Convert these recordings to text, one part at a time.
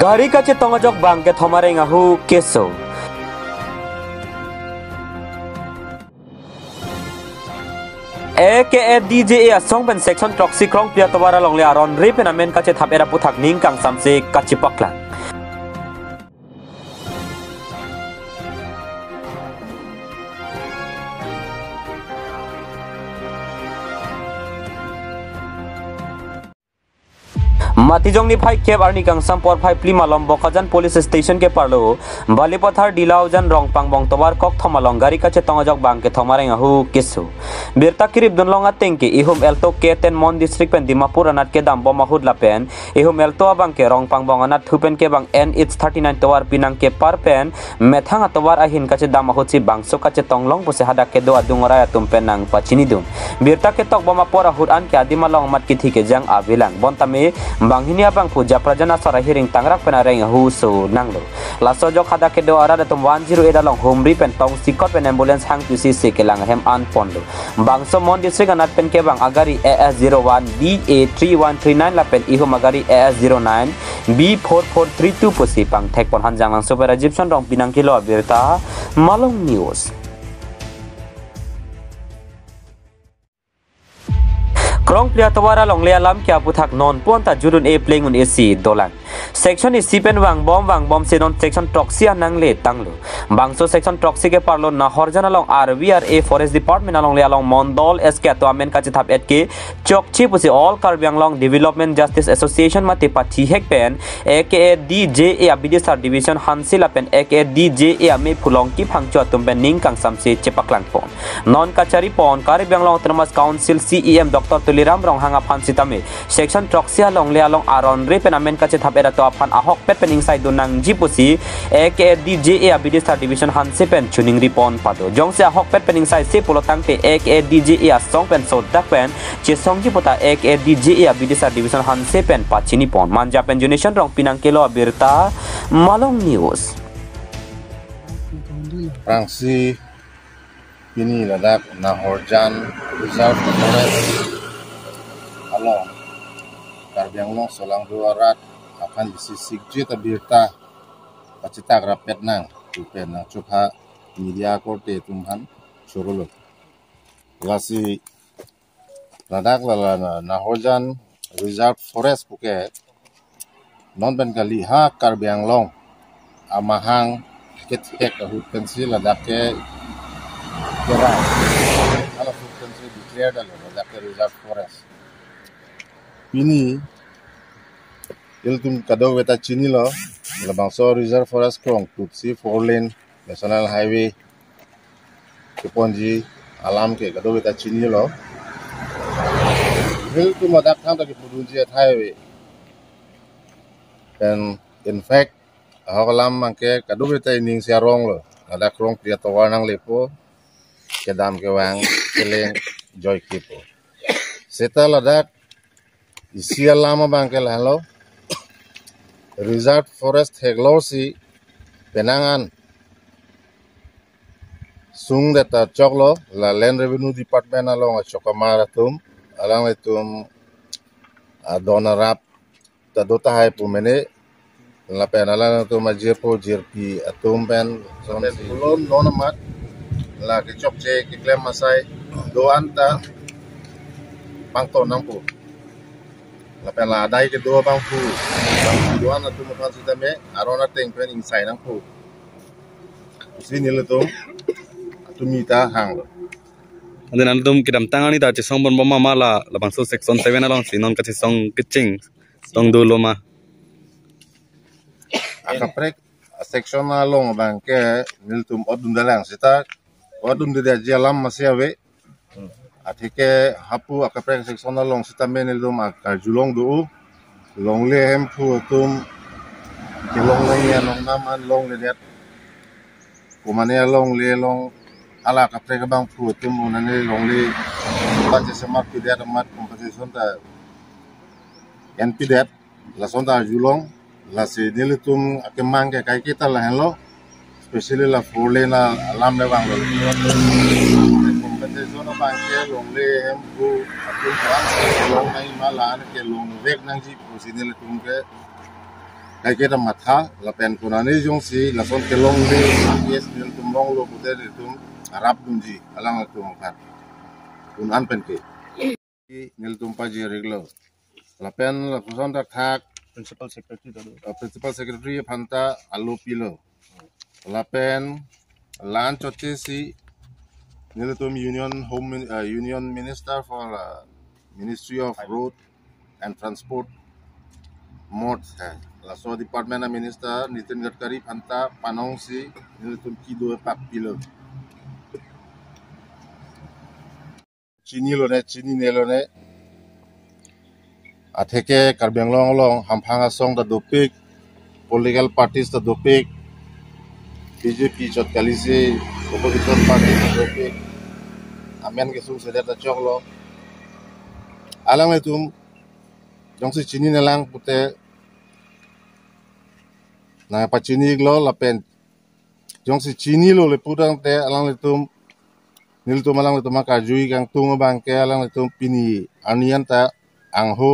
Gari kache tongajok bangke thomare ngahu keso. AKA DJ song pen section toxic krong pia tawara long le aron repenamen kache thapera puthak ning kang samse kache paklan. Matijong ni phai kep arni kang sampor phai plimalom bokajan police station ke parlo balipathar dilaujan rongpang bong tobar kok thomalong gari kache tongajok bangke thomareng ahu kisu birta kirib dunlonga tengke ihum elto ke ten mon district pen dimapur anat ke dam bom mahud lapen ihum elto bangke rongpang bong anat thupen ke bang n it's 39 towar pinang ke par pen methang atowar ahin kache dam mahud si bangso kache tonglong puse hadak ke do adungora tumpen nang pachini dum birta ke tok bomapor ahud an ke adimalong mat kithi ke jang avilang bontame banghinia bang puja prajana sara hiring tangrak penareng husu nanglo laso jok hada ke do ara datum 108 along humri pen tong sikot pen ambulance hang pc se kelang hem an ponlo bangso mon district anat pen ke bang agari as01 ba3139 la pen ihu magari as09 b4432 pusi pang thek pon hanjang lang super egyptian rong pinang kilo birta malong news Krong pria tawara long le alam kya puthak non ponta jurun e playing on AC dolan section is sipen wang bom se non section toxia nang le tanglo bangso section toxic ke parlo na horjana long RVRA forest department along le along mondol sk to amen kache thap et ke chokchi pusi all karbyang long development justice association mate pathi hek pen aka DJ abidisar division hansila pen aka DJ me phulong ki phangcho tumben ning kang samse chepaklang pon non kachari pon karbyang long termas council CEM Dr. Tuliram rong hanga phansitame section toxia long le along aron repenamen kache thap era to aphan ahok pet pening sai dunang jipusi aka DJ abidisar division hanse pen chuning ripon pado jongse ahok pet pening sai se polotang pe aka DJ song pen so dak pen che song jipota aka DJ abidisar division hanse pen pachini pon manja pen junation rong pinang kelo birta malong news Rangsi Pini Ladak Nahorjan Reserve Forest Along Karbyang Long Solang Duarat akan disisik jita birta pacitak rapet nang tupen nang cupha media korte tumhan suruluk lasi Ladak lala Nahorjan Reserve Forest Phuket non ben kali ha Karbyang Long amahang ketek ahut pensi Ladak ke Kera ala frequency declared Ladak Reserve Forest ini iltum kado weta chini lo labangso Reserve Forest krong tutsi 4 lane national highway keponji alam ke kado weta chini lo iltum adak tham taki pudunji at highway and in fact aholam mangke kado weta ining siarong lo adak krong priya tawarnang lepo kedam kewang keleng joy kipo setal adak isi alama bangke lahalo Reserve Forest Heglosi Penangan Sung data choklo la Land Revenue Department along a chokamaratum along itum donarap tadota hai pumene la penala to majepo jirpi atum pen son kulon nonamat la ke chokche ke klem masai doanta pangto nangpu la pela dai ke do bangpu doan atu makan sitame arona tengpen insai nangpu sini letum atu mita hang and then alum kidam tangani da che song bon bomma mala la bangso section 7 along sinon kache song kitching song do loma akaprek section along bangke niltum odum dalang sita odum de jalam masiawe atike hapu akaprek section along sita menilum akarjulong do long le hem pu tum long le ya long naman long le det kumane long le long ala akaprek bang pu tum unane long le bache semak pidet mat competition ta np det la sonda julong la se nilitum akemang ke kai kita la hello especially la fole na alam le bang lo competition bang ke long le hem pu atul bang long nai malan ke long vek nang ji pu sinilitum ke kai kita matha la pen kunani jong si la son ke long de yes nil tum long lo puter tum arab dunji alang tum kan kun an pen ke nil tum pa ji reglo la pen la kuson ta thak principal secretary phanta alu pilo la pen lan chote si nil tum union minister for Ministry of Road and Transport Modes है lasso department minister Nitin गडकरी फंता पानों से निलतुम की दो पाप पिलो चीनी नेलो ने अथेके करबेंगलों लोंग हम फांगा सोंग द दोपिक पॉलिटिकल पार्टीज द दोपिक बीजेपी चोटकाली से ओपोजिशन पार्टी द दोपिक अमेन के सुन से द चोकलो alang le tum jong si chini nelang pute na pa chini glo la pen jong si chini lo le putang te alang le tum nil tum alang le tum ka jui kang tung bang ke alang le tum pini anian ta ang ho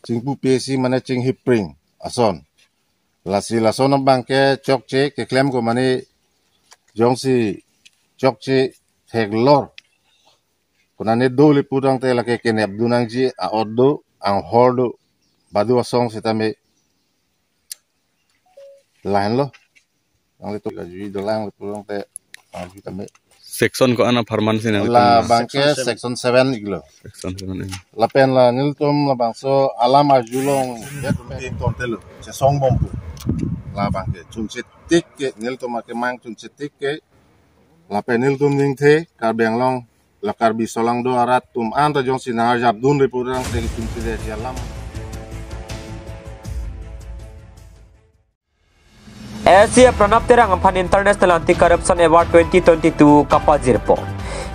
chingpu pesi mana ching hipring ason la son bang ke chok che ke klem ko mani jong si chok che thek lor kuna ne dole putang te la ke kenep dunang ji a oddo ang hordo badu asong sitame lain lo ang le to ka ji do lang le putang te ang ji tame section ko ana farman sin la bangke section 7 iglo section 7 la pen la niltum la bangso alam ajulong ya tume ton telo se song bombu la bangke chunche tik ke niltum ke mang chunche tik ke la pen niltum ning the ka benglong la karbi solang do arat tum anta jong sinar jab dun re purang te tum te jalam Asia Pranab Terang Ampan International Anti-Corruption Award 2022 Kapajirpo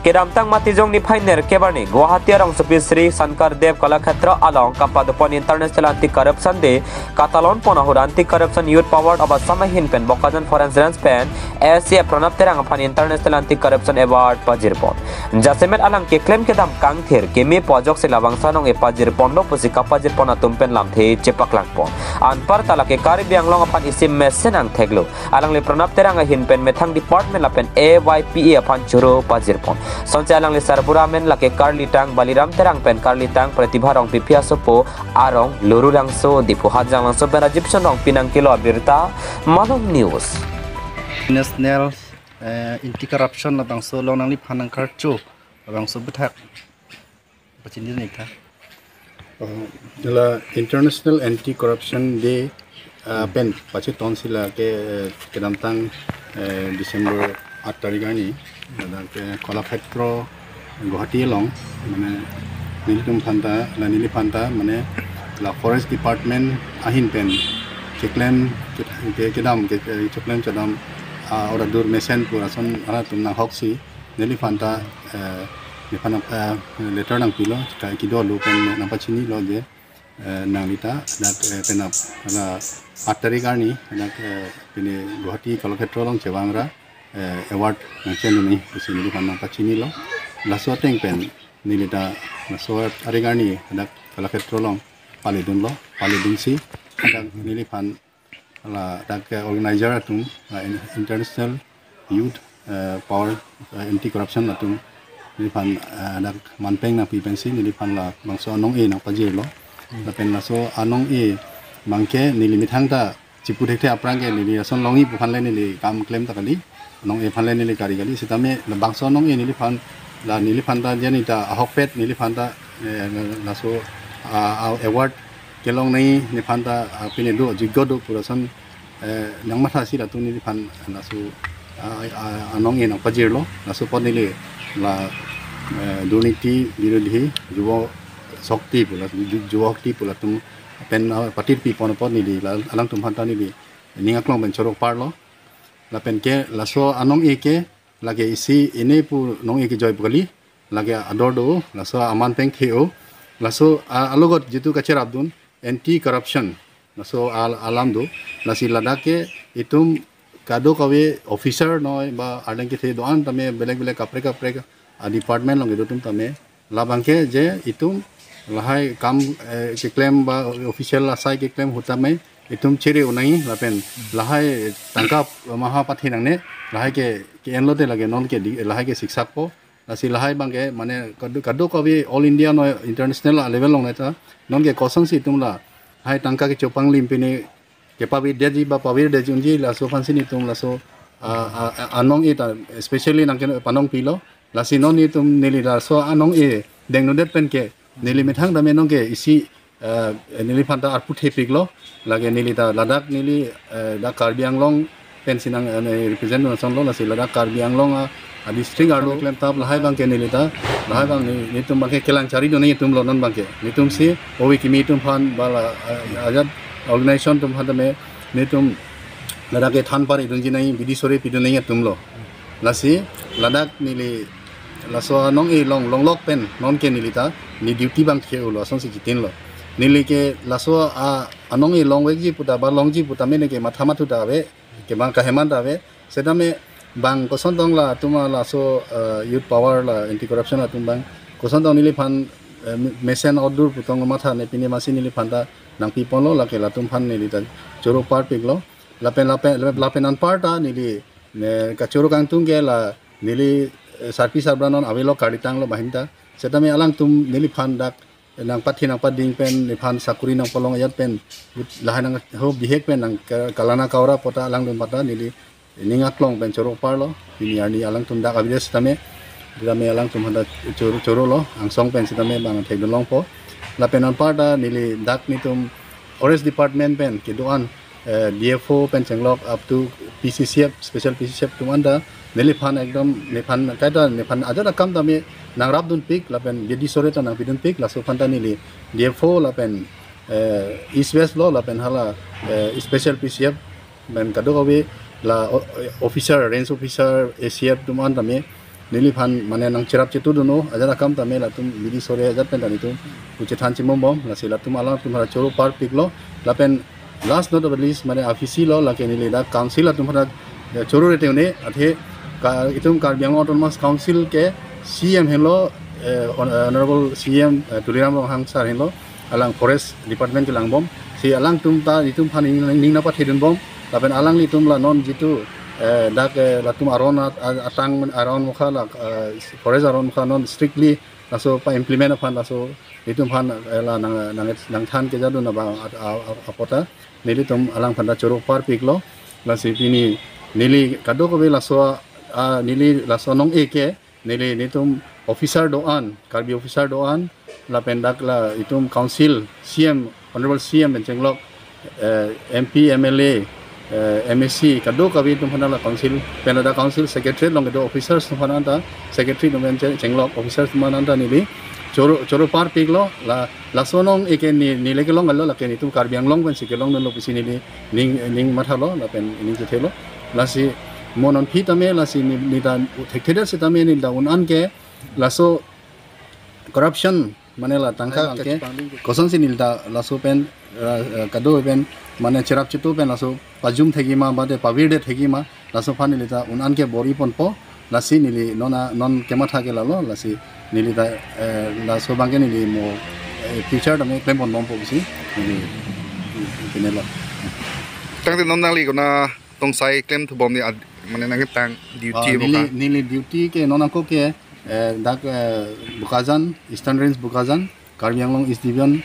Kedamtang matijong ni Pioneer Kebarni Guwahati Arang Supisri Sankar Dev Kalakhatra Along Kapadupon International Anti-Corruption Day Katalon Ponahur Anti-Corruption Youth Powered Aba Samahin Pen Bokajan Forensic Pen Asia Pranab Terang Ampan International Anti-Corruption Award Pajirpo Jasemet Alang ke claim kedam kangthir kemi pojok silabang sanong e Pajirpon no pusi Kapajirpon atumpen lamthe cepak langpon anpar tala ke kari biang long apan isim mesen ang theglo alang le Pranab Terang hin pen methang department lapen AYPE apan churo Pajirpon Sonce alang le Sarburamen lake Karli Tang Baliram Terang pen Karli Tang Pratibha rong Pipia Sopo Arong Luru Langso Dipu Hajang Langso pen Egyptian rong Pinang Kilo Abirta Malong News National Anti-Corruption labang so long nang lipanang karcho labang so betak pacin din ita la International Anti-Corruption Day pen pachi ton sila ke kedamtang December 8 tarik ni dan ke Kalakhatra Guwahati long mane niltum phanta la nili phanta mane la Forest Department ahin pen keklem ke kedam ke keklem kedam ora dur mesen purason ara tumna hoksi nili phanta ni phana letter nang pilo ka kido lu pen na pachini lo je nang lita dak penap la 8 tarik ani dak pini Guwahati Kalakhatra long chewangra award nang chen ni sini phana pachini lo laso teng pen nilita laso arigani dak Kalakhatra long palidun lo palidun si dak nili phan la dak organizer atum International Youth Power Anti-Corruption atum nili phan dak manpeng na pipensi nili phan la bangso anong e na pajir lo la pen laso anong e mangke nili mithang ta chipu dekte aprang ke nili ason longi phan le nili kam claim ta kali anong e phan le nili kari kali sitame la bangso anong e nili phan ta janita ahokpet nili phan ta laso award kelong nei ni phan ta pine do jigodo purasan nang matha si ratu ni phan laso anong e na pajir lo laso pon nili la duerniti birodhi juwa shakti pula juwa shakti pula tum pen patir pi pon ni alang tum phan ta ni ningak long ben chorok par lo la pen ke laso anong e ke lage isi ine pu nong e ke joy bgali lage ador do laso aman peng theo laso alogot jitu kacher abdun anti corruption laso alam do lasi ladake itum kado kawe officer noi ba adang ke the doan tame belek kapre department long itu tame labangke je itum lahai kam ke claim ba official asai ke claim hutame itum ciri unangi lapen lahai tangkap mahapati nangne lahai ke enlo de lage non ke lahai ke siksak po lasi lahai bangke mane kadu kabi all India no international level long neta non ke kosong si itum la hai tangka ke chopang limpini ke pabi deji ba pabi deji unji la so fansi ni tum la so anong ita especially nang panong pilo lasi non itum nili la so anong e deng no det pen ke nili methang da menong ke isi nili phanta arpu thepiklo lage nili ta Ladakh nili da Karbi Anglong pen sinang represent no song lo lasi Ladakh Karbi Anglong a district arlo klem tab lahai bang ke nili ta lahai bang ni tum bang ke kelang cari do ni tum lo non bang ke ni tum si owi kimi tum phan bala ajat organization tum phan me ni tum Ladakh ke than par idun ji nai bidisore pidu nai tum lo lasi Ladakh nili laso nong e long lok pen non ke nili ta ni duty bang ke lo song si jitin lo nili ke laso anong e long wek ji puta ba long ji puta mene ke mathama tu dawe ke bang kaheman dawe sedame bang koson dong la tuma laso youth power la anti corruption la tum bang koson dong nili phan mesen order putong matha ne pini masi nili phanda nang pipon lo la ke la tum phan nili ta choro par pik lo lapen an parta nili ka choro kang tung ke la nili sarpi sarbranon avelo kaditang lo bahinta sedame alang tum nili phan dak nang pathi nang pading pen niphan sakuri nang polong ayat pen lahan nang ho bihek pen nang kalana kaura pota alang dum pata nili ningat long pen choro parlo ini ani alang tum dak abides tame dame alang tum handa choro lo angsong pen sitame bang thek long po la pen an parta nili dak ni tum forest department pen kiduan DFO pen chenglok up to PCCF special PCCF tum anda nili phan ekdom niphan kaida niphan ajara kam tame nang rabdun pik lapen jadi sore ta nang pidun pik la so phanta nili DFO lapen east west lo lapen hala special PCF men kado kawe la officer range officer ACF tuman tame nili phan mane nang chirap chitu duno ajara kam tame la tum jadi sore ajat pen tani tum uche than chimom bom la sila tum ala tum hara choro par pik lo lapen last not of least mane office lo la ke nili da council la tum hara choro rete une athe itum Karbi Anglong Autonomous Council ke CM hello honorable CM Tuliram Hang Sar hello alang forest department ke langbom si alang tum ta itum phan ning na pa thedun bom lapen alang li tum la non jitu dak la tum aron atang aron mukha la forest aron mukha non strictly laso pa implement phan laso itum phan la nang than ke jadu na ba apota nili tum alang phan da choro par piklo la si pini nili kado ko be laso nili laso nong eke nili nitum officer doan Karbi officer doan la pendak la itum council CM honorable CM chenglok MP MLA MSC kado kabi tum phana la council penada council secretary long do officers tum phana ta secretary tum chenglok officers tum phana ta nili choro par piglo la sonong eke ni leke long allo la ke nitum Karbi Anglong pen sikelong no pisi nili ning mathalo la pen ning ke thelo la si monon pitame la si ni da thektheda sitame ni da unan ke laso corruption mane la tangka ke koson si nilda laso pen kado pen mane cherap chitu pen laso pajum thegima bade pavide thegima laso phani lita unan ke bori ponpo lasi nili non kema thake lalo lasi nili da laso bangke nili mo future dame claim on nompo bisi nili pinela tang te non nang li ko na tong sai claim to bom ni mane nang tang duty mo ka nili duty ke non ko ke dak Bukazan Eastern Range Bukazan Karbi Anglong East Division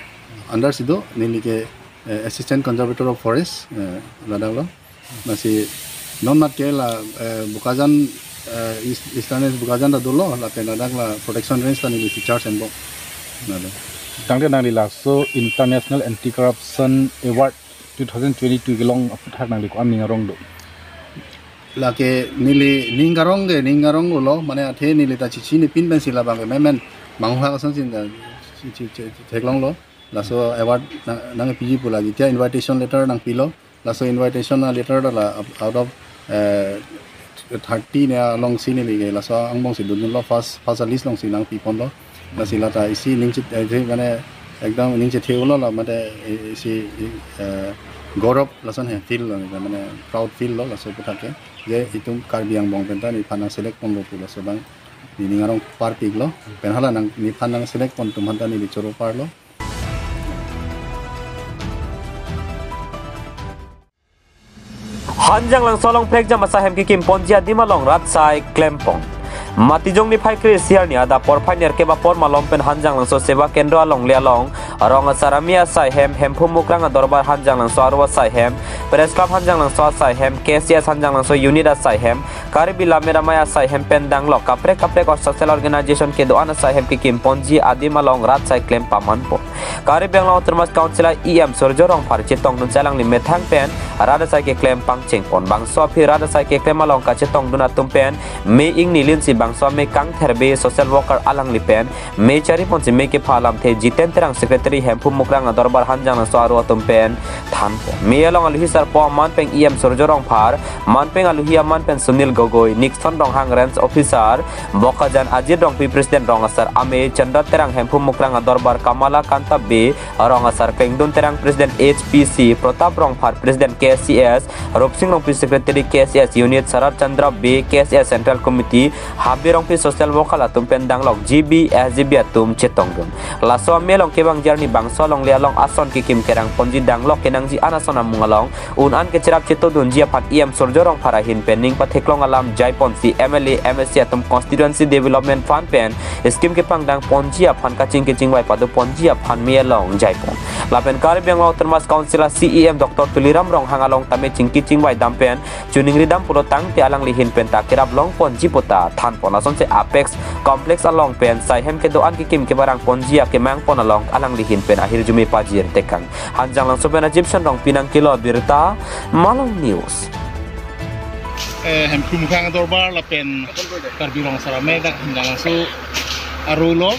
under sido nili ke assistant conservator of forest Ladakh lo masih non mat ke la Bukazan Eastern Range Bukazan da dulu la pe Ladakh la protection range ta nili features and bo nada tangde nang li so International Anti Corruption Award 2022 gelong aputhak nang li ko amning arong do lake nili ningarong ulo mane athe nili ta chichi ni pin ben sila bang memen mangha ka sansin da theklong lo laso award nang piji pula jitia invitation letter nang pilo laso invitation letter la out of 30 ne long sin ni ge laso angbong si dun lo first list long sin nang pipon lo lasila ta isi ning chit mane ekdam ning che theulo la mate isi gorop lason he feel lo mane proud feel lo laso puthake je itum Karbi Anglong penta ni phana select pon lo pula so bang ni ngarong par pig lo penhala nang ni phana select pon tum hanta ni choro par lo Hanjang lang solong prek jam masa hem kikim ponjia di malong rat sai klempong. Matijong ni pai kris siar ni ada por pioneer ke ba por malom pen hanjang lang so seba kendro along le along arong saramia sai hem phumukrang dorbar hanjang lang so arwa sai hem press club hanjang lang so sai hem KCS hanjang lang so unit sai hem karibila meramaya sai hem pendang lok kapre or social organization ke doana sai hem kikim ponji adi malong rat sai klem paman po karibang law termas councilor EM sorjorong par chetong nun salang ni methang pen rada sai ke klem pang cheng pon bang so phi rada sai ke klem malong ka chetong duna tumpen me ing nilin si bang so me kang therbe social worker alang lipen me chari pon si me ke phalam the jiten terang secretary hem phumukrang dorbar hanjang so aro tumpen than po me along alhi sar po man peng EM sorjorong par man peng alhi man pen Sunil Gogoi Nixon rong hang range officer bokajan ajir rong pi president rong asar ame chandra terang hem phumukrang dorbar Kamala Kanta be rong asar pengdun terang president HPC Protap rong par president KCS Ropsing rong pi secretary KCS unit Sarat Chandra be KCS central committee habirong pi social worker atum pendang lok GB SGB atum chetong dun laso melong kebang jarni bangso long lialong ason kikim kerang ponji danglok kenang ji anason amungalong unan ke cerap cheto dun ji apat EM sorjorong parahin pening patheklong alam jaipon si MLA MSC atum constituency development fund pen scheme ke pangdang ponji aphan kaching keching wai padu ponji aphan melong jaipon lapen karibang law termas councilor CEM Dr Tuliram rong hangalong tame chingki chingwai dampen chuning ridam pulo tang te alang lihin pen takirap long ponji pota than ponason se Apex complex along pen sai hem ke doan kikim ke barang ponji ke mang pon along alang lihin pen akhir jumi pajir tekang hanjang lang soben Egyptian rong pinang kilo birta Malong News hem phumukrang dorbar lapen karbirong sarame dak hanjang su arulo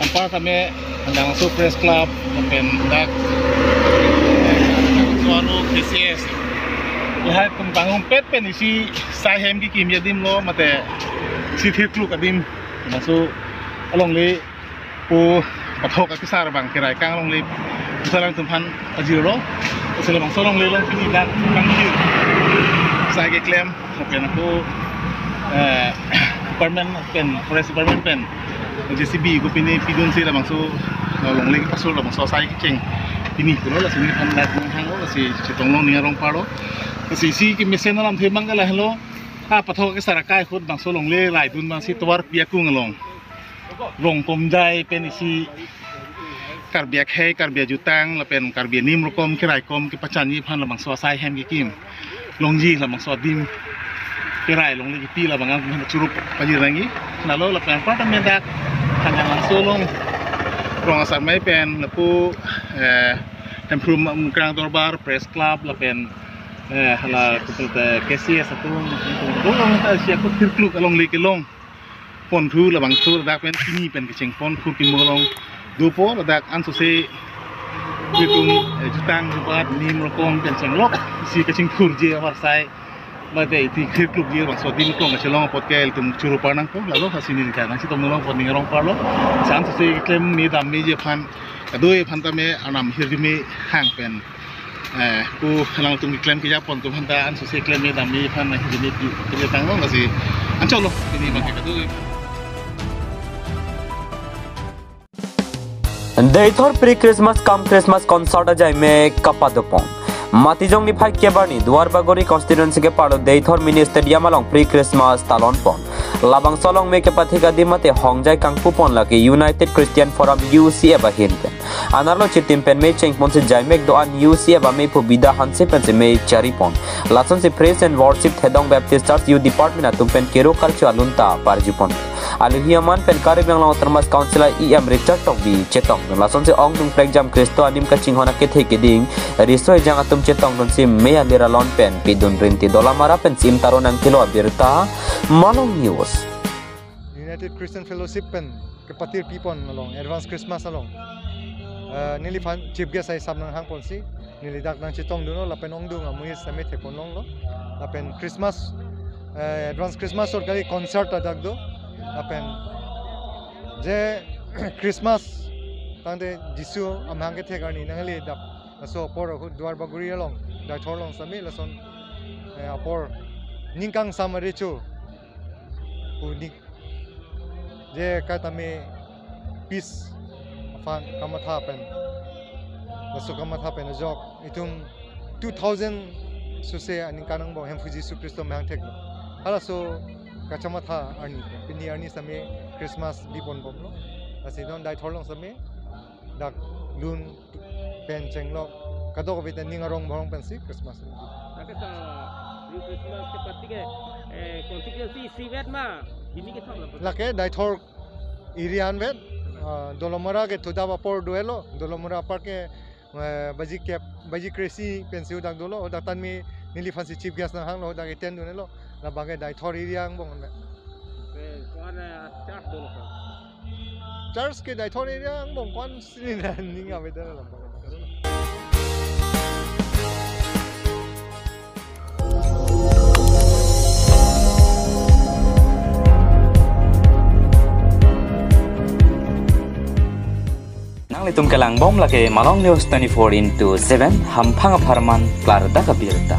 ampa kame hanjang su press club lapen dak suaro KCS lahat pembangun pet pen isi sai hem kikim yadim lo mate si thiklu kadim masu along le pu pathok ka sar bang kirai kang along le salang tumhan ajiro sele bang solong le long pini dan kang ji sai ke claim pen aku department pen forest department pen JCB ko pini pidun sila bang so along le pasul bang so sai keng pini kuno la sini kan dak hang lo si chitong ni arong paro si si ki mesen alam themang kala hello ha pathok ke sarakai khud bang solong le lai dun bang si tawar piakung along rong pomjai pen isi karbia khai karbia jutang la pen karbia nim rokom kirai kom ki pachani phan la bang so sai hem ki kim longji la bang so dim kirai long le ki pi la bang ang churup pajir rangi nalo la pen pa tamen dak hanjang solong rong asar mai pen la pu krang dorbar press club la pen hala kupete KCS satu long ta sia ko tirkluk along le ke long pon thu la bang thu dak pen pini pen ke cheng pon khu pi molong dupo la dak an so se bitung jutang rupat nim rokom pen cheng lok si ke cheng khur je war sai ma de ti tirkluk je bang so din ko ke long pot kel tum churu panang ko la lo hasini ni kan si tom long pon ni rong parlo san so se klem mi dam mi je phan adoi phan ta me anam hirmi hang pen ku halang tum klaim ke japon tum hanta an so se klaim me dam mi phan na hirmi ki tang lo si an cholo ini bang ke adoi Deithor pre-Christmas come Christmas concert ajai me kapadopong Matijong ni phai kebarni Duarbagori constituency ke palo Deithor mini stadium along pre-Christmas talon pon labang solong me ke pathika dimate hongjai kangpu pon laki United Christian Forum UC eba hinpen anarlo chitim pen me cheng pon se jaimek doan UC eba me pubida hanse pen se me chari pon lason se praise and worship Thedong Baptist Church U department atum pen kero karchu alunta parju pon aluhiaman pen karibang long termas councilor EM Richard Tokbi chetong lason se ong tung prexam Kristo anim ka chinghona ke theke ding riso jang atum chetong don si me alira lon pen pidun rinti $1 pen sim taronang kilo abirta Malong News United Christian Fellowship pen kepatir pipon along advance Christmas along nili fan chief guest ay samnang hang ponsi nili dak nang chitong duno lapen ong dung amuis sami thepon long lo lapen Christmas advance Christmas or kali concert adak do lapen je Christmas tangde jisu amhang ke thegani nangali dak so por Duarbagori along Deithor long sami lason apor ningkang samarichu unik je katame peace fan kamatha pen laso kamatha pen jok itum 2000 suse aning kanang bong hem fuji su Kristo mang tek hala so kacamata arni arni same Christmas bipon bom lo asi don dai thorlong same dak lun pen cheng lo kadok vita ningarong borong pensi Christmas Maka sa Christmas ke pati ke konsekuensi siwet ma ini ke thang lake dai thor irian vet dolomara ke thuda vapor duelo dolomara par ke baji kresi pensiu dak dolo dak tan mi nili fansi chief guest na hang lo dak iten dunelo la bangai dai thor iriang bong me charge dolo Charles ke dai thor iriang bong kon sin ninga vedana la Litum kelang bom lagi Malong News 24/7 hampang aparman klar da kabirta.